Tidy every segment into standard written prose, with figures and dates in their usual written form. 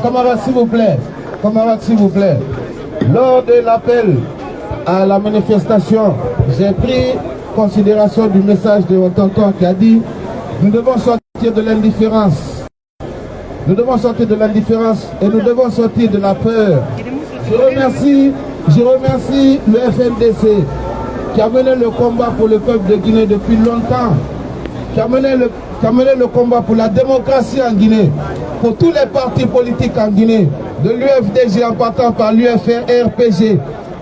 Camarades, s'il vous plaît. Camarades, s'il vous plaît. Lors de l'appel à la manifestation, j'ai pris considération du message de votre tonton qui a dit nous devons sortir de l'indifférence. Nous devons sortir de l'indifférence et nous devons sortir de la peur. Je remercie le FNDC qui a mené le combat pour le peuple de Guinée depuis longtemps, qui a mené le combat pour la démocratie en Guinée, pour tous les partis politiques en Guinée, de l'UFDG en partant par l'UFR-RPG.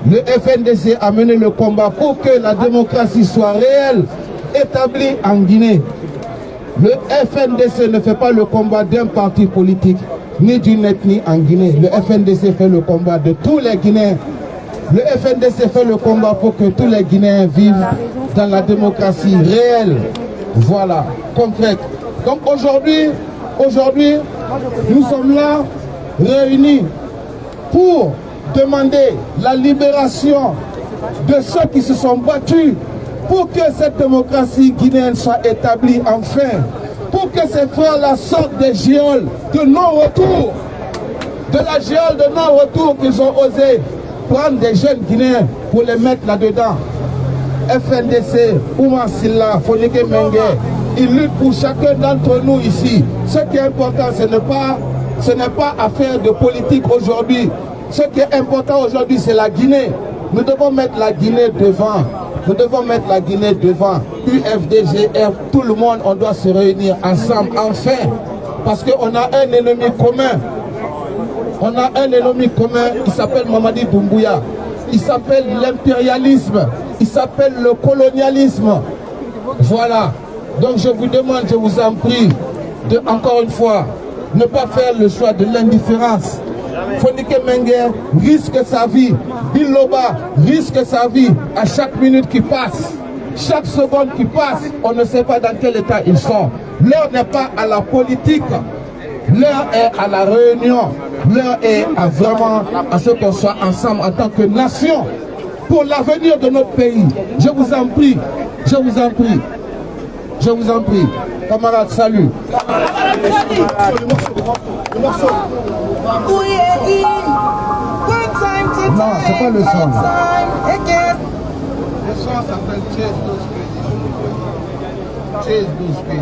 Le FNDC a mené le combat pour que la démocratie soit réelle, établie en Guinée. Le FNDC ne fait pas le combat d'un parti politique, ni d'une ethnie en Guinée. Le FNDC fait le combat de tous les Guinéens. Le FNDC fait le combat pour que tous les Guinéens vivent dans la démocratie réelle. Voilà, concrète. Donc aujourd'hui, nous sommes là, réunis, pour demander la libération de ceux qui se sont battus pour que cette démocratie guinéenne soit établie enfin, pour que ces frères-là sortent des geôles de non-retour, de la geôle de non-retour qu'ils ont osé prendre des jeunes Guinéens pour les mettre là-dedans. FNDC, Oumar Silla, Fonike Mengue, ils luttent pour chacun d'entre nous ici. Ce qui est important, ce n'est pas affaire de politique aujourd'hui. Ce qui est important aujourd'hui, c'est la Guinée. Nous devons mettre la Guinée devant. Nous devons mettre la Guinée devant. UFDGR, tout le monde, on doit se réunir ensemble, enfin. Parce qu'on a un ennemi commun. On a un ennemi commun, il s'appelle Mamadi Doumbouya. Il s'appelle l'impérialisme. Il s'appelle le colonialisme. Voilà. Donc je vous demande, je vous en prie, de, encore une fois, ne pas faire le choix de l'indifférence. Fonike Mengue risque sa vie. Biloba risque sa vie à chaque minute qui passe. Chaque seconde qui passe, on ne sait pas dans quel état ils sont. L'heure n'est pas à la politique. L'heure est à la réunion. L'heure est à vraiment à ce qu'on soit ensemble en tant que nation pour l'avenir de notre pays. Je vous en prie. Je vous en prie. Je vous en prie. Camarades, salut. Non, c'est pas le son. Le son s'appelle Chase Those Crazy. Chase Those Crazy.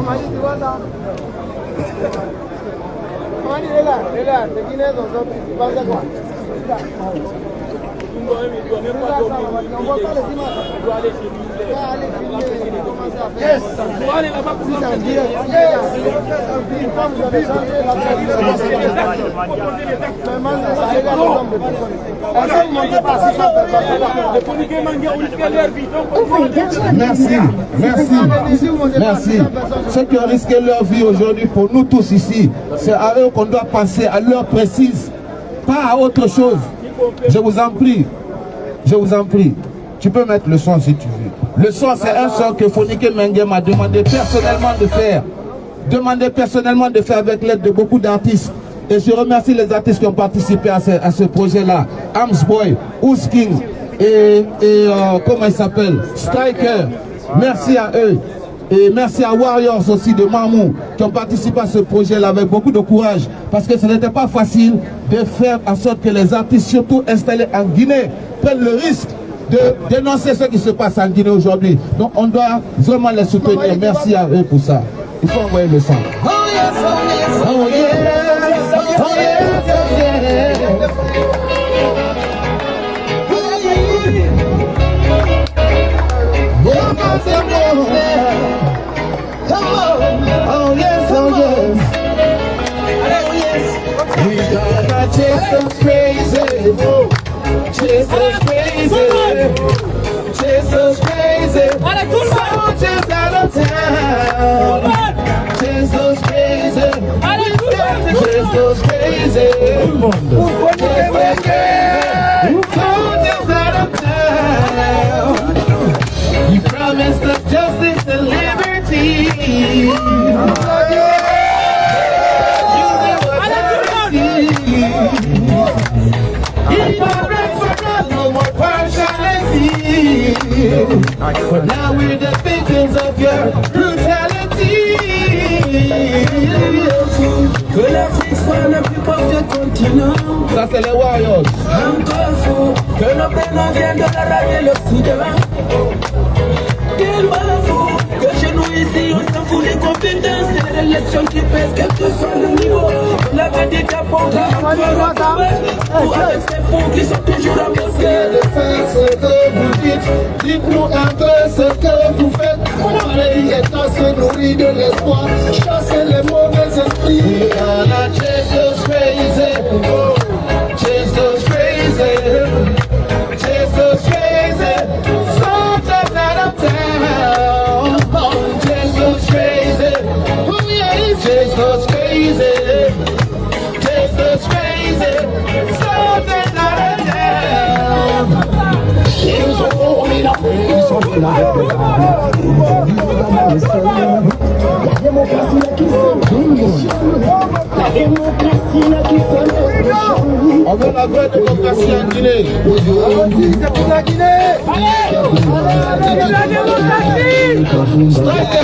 Yes. Merci. Ceux qui ont risqué leur vie aujourd'hui pour nous tous ici, c'est à eux qu'on doit penser, à l'heure précise, pas à autre chose. Je vous en prie. Je vous en prie. Tu peux mettre le son si tu veux. Le son, c'est un son que Fonike Mengue m'a demandé personnellement de faire. Demandé personnellement de faire avec l'aide de beaucoup d'artistes. Et je remercie les artistes qui ont participé à ce projet-là. Amsboy, Ousking et comment il s'appelle, Striker. Merci à eux. Et merci à Warriors aussi de Mamou qui ont participé à ce projet-là avec beaucoup de courage. Parce que ce n'était pas facile de faire en sorte que les artistes, surtout installés en Guinée, prennent le risque de dénoncer ce qui se passe en Guinée aujourd'hui. Donc on doit vraiment les soutenir. Merci à eux pour ça. Il faut envoyer le son. Oh yes, oh yes, oh yes, oh yes, oh yes. Oh yes, oh yes. We gotta chase those crazy, chase those crazy, chase those crazy. Soldiers out of town, chase those crazy. We gotta chase those crazy, soldiers out of town. You promised us justice and liberty. No more partiality. But now we're the victims of your brutality. Que l'Afrique soit la plus pauvre de ton continent. Ça, c'est les Warriors. Encore faut que nos prénoms viennent de l'Arabe et l'Occident. Qu'il faut que chez nous ici on s'en fout des compétences. C'est l'élection qui pèse, quel que soit le niveau. La vedette à pour avec ces fous qui sont toujours à Mosquée. De faire ce que vous dites, dites-nous un peu ce que vous faites. Mon pays est à se nourrir de l'espoir, chasser les mauvais esprits. We gonna chase those crazy, chase those crazy, chase those crazy soldiers out of town. Chase those crazy, oh yeah, chase those crazy, chase those crazy soldiers out of town. On veut la vraie démocratie en Guinée. C'est pour la Guinée. La démocratie. Strike.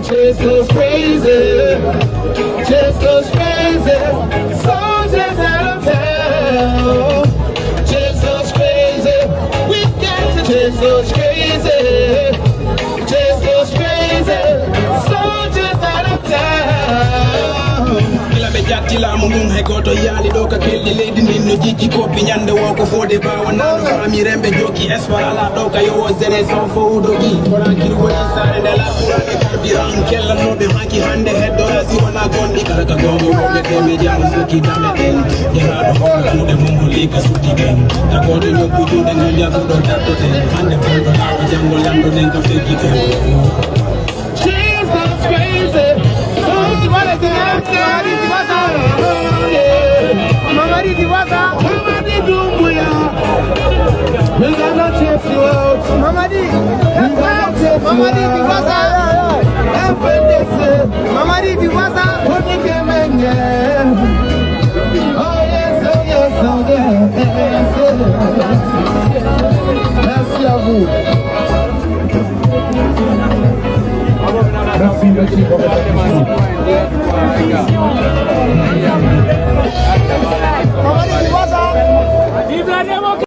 Chase those crazy, chase those crazy soldiers out of town. Chase those crazy, we've got to chase those crazy, chase those crazy soldiers out of town. Jatila mungum he goto yali do ka kelli leydi ndin no jikki koppi nyande wo ko fode bawa nano fami rembe joki espoir la do ka yo zene son fo dogi tora kiri woni sare de la kurade karbiran kella no be hanki hande heddo rasi wana gondi kala ka gogo wobe teme jamu suki dame den jehado ko de mumbo lika suti den da ko de nyobbu jude ngandi abudo tatto den hande bodo lawa jango lando den ka feki den. She's not crazy. Mamadi Diwaza, Mamadi Dumbuya. We gonna chase you out, Mamadi. Mamadi Diwaza, Mamadi Diwaza. Oh yes, oh yes, oh yes. Merci à vous. Merci, merci.